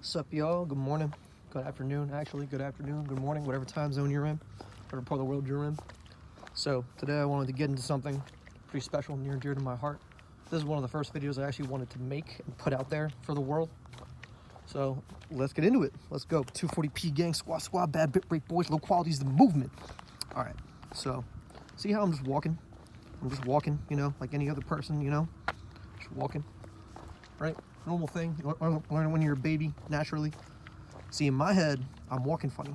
What's up, y'all? Good morning, good afternoon, good afternoon, good morning, whatever time zone you're in, whatever part of the world you're in. So today I wanted to get into something pretty special, near and dear to my heart. This is one of the first videos I actually wanted to make and put out there for the world. So let's get into it. Let's go. 240p gang, squad, bad bit rate boys, low quality is the movement. All right, so see how I'm just walking? I'm just walking, like any other person, just walking, right? Normal thing, you learn when you're a baby, naturally. See, in my head, I'm walking funny.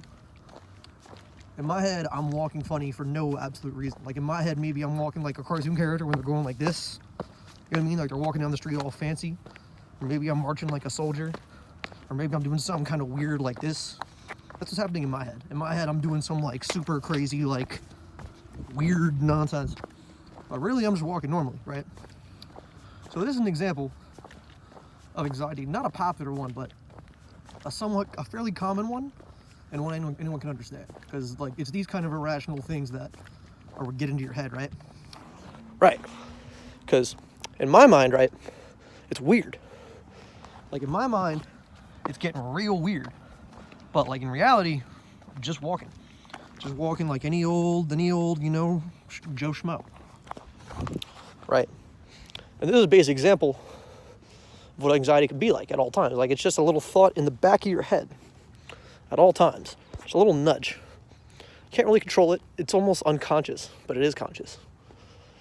In my head, I'm walking funny for no absolute reason. Like in my head, maybe I'm walking like a cartoon character when they're going like this. You know what I mean? Like they're walking down the street all fancy. Or maybe I'm marching like a soldier. Or maybe I'm doing something kind of weird like this. That's what's happening in my head. In my head, I'm doing some like super crazy, like weird nonsense. But really, I'm just walking normally, right? So this is an example of anxiety, not a popular one, but a fairly common one, and one anyone can understand, because like it's these kind of irrational things that get into your head, right? Right. Because in my mind, right, it's weird. Like in my mind, it's getting real weird, but like in reality, just walking like any old, Joe Schmo. Right. And this is a basic example of what anxiety can be like at all times. Like it's just a little thought in the back of your head at all times. It's a little nudge. You can't really control it. It's almost unconscious, but it is conscious.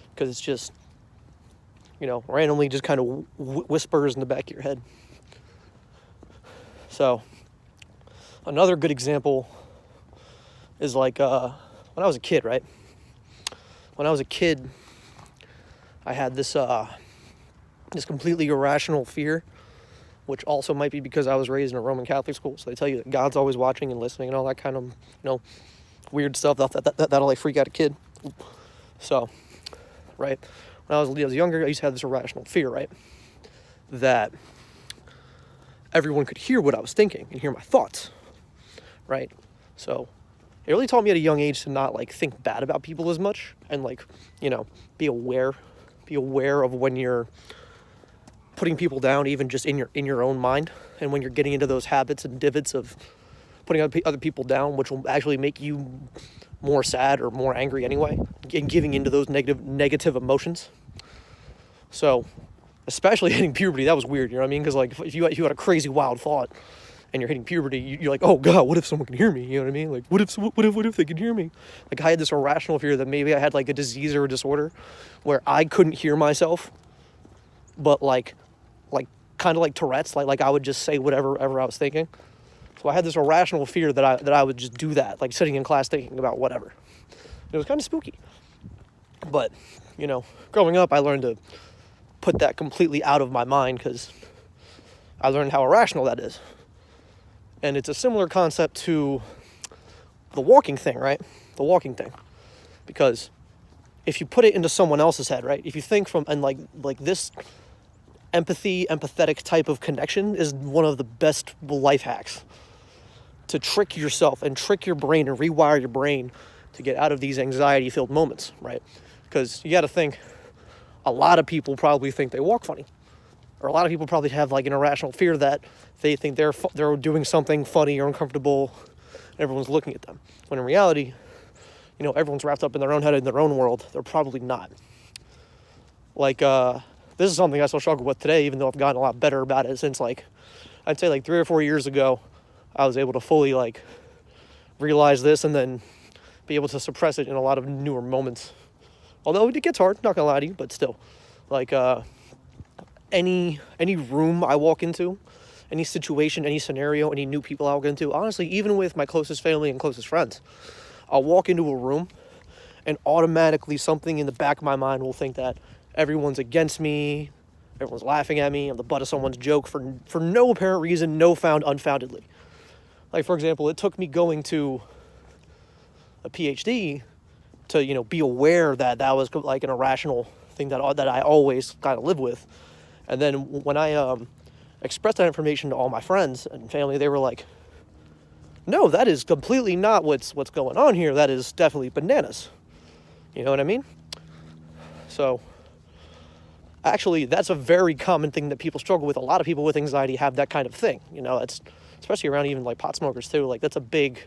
Because it's just, randomly just kind of whispers in the back of your head. So, another good example is like when I was a kid, right? When I was a kid, I had this completely irrational fear, which also might be because I was raised in a Roman Catholic school. So they tell you that God's always watching and listening and all that kind of, weird stuff that'll like freak out a kid. So, right, when I was younger, I used to have this irrational fear, right, that everyone could hear what I was thinking and hear my thoughts, right? So it really taught me at a young age to not like think bad about people as much and like, be aware of when you're putting people down, even just in your own mind, and when you're getting into those habits and divots of putting other people down, which will actually make you more sad or more angry anyway, and giving into those negative emotions. So, especially hitting puberty, that was weird. You know what I mean? Because like if you had a crazy wild thought and you're hitting puberty, you're like, oh God, what if someone can hear me? You know what I mean? Like what if they can hear me? Like I had this irrational fear that maybe I had like a disease or a disorder where I couldn't hear myself, but like kind of like Tourette's, like I would just say whatever I was thinking. So I had this irrational fear that I would just do that, like sitting in class thinking about whatever. It was kind of spooky. But, growing up, I learned to put that completely out of my mind because I learned how irrational that is. And it's a similar concept to the walking thing, right? The walking thing. Because if you put it into someone else's head, right? If you think and like this empathetic type of connection is one of the best life hacks to trick yourself and trick your brain and rewire your brain to get out of these anxiety-filled moments, right? Because you got to think, a lot of people probably think they walk funny, or a lot of people probably have like an irrational fear that they think they're doing something funny or uncomfortable, and everyone's looking at them. When in reality, everyone's wrapped up in their own head, in their own world. They're probably not. Like, this is something I still struggle with today, even though I've gotten a lot better about it since, I'd say 3 or 4 years ago, I was able to fully, realize this and then be able to suppress it in a lot of newer moments. Although it gets hard, not gonna lie to you, but still. Any room I walk into, any situation, any scenario, any new people I walk into, honestly, even with my closest family and closest friends, I'll walk into a room and automatically something in the back of my mind will think that everyone's against me, everyone's laughing at me, I'm the butt of someone's joke for no apparent reason, unfoundedly. Like, for example, it took me going to a PhD to, be aware that was like an irrational thing that I always kind of live with. And then when I expressed that information to all my friends and family, they were like, no, that is completely not what's going on here. That is definitely bananas. You know what I mean? So Actually, that's a very common thing that people struggle with. A lot of people with anxiety have that kind of thing. You know, that's especially around even like pot smokers too. Like that's a big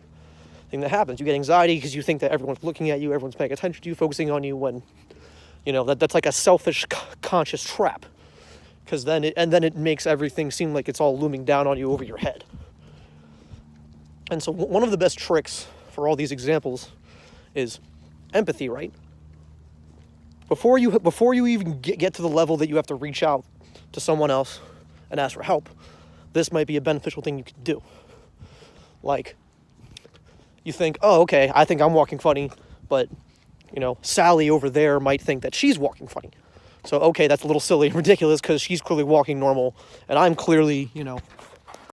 thing that happens. You get anxiety because you think that everyone's looking at you, everyone's paying attention to you, focusing on you, when, you know, that's like a selfish, conscious trap. Because then it makes everything seem like it's all looming down on you over your head. And so one of the best tricks for all these examples is empathy, right? Before you even get to the level that you have to reach out to someone else and ask for help, this might be a beneficial thing you could do. Like, you think, oh, okay, I think I'm walking funny, but, you know, Sally over there might think that she's walking funny. So, okay, that's a little silly and ridiculous because she's clearly walking normal, and I'm clearly, you know,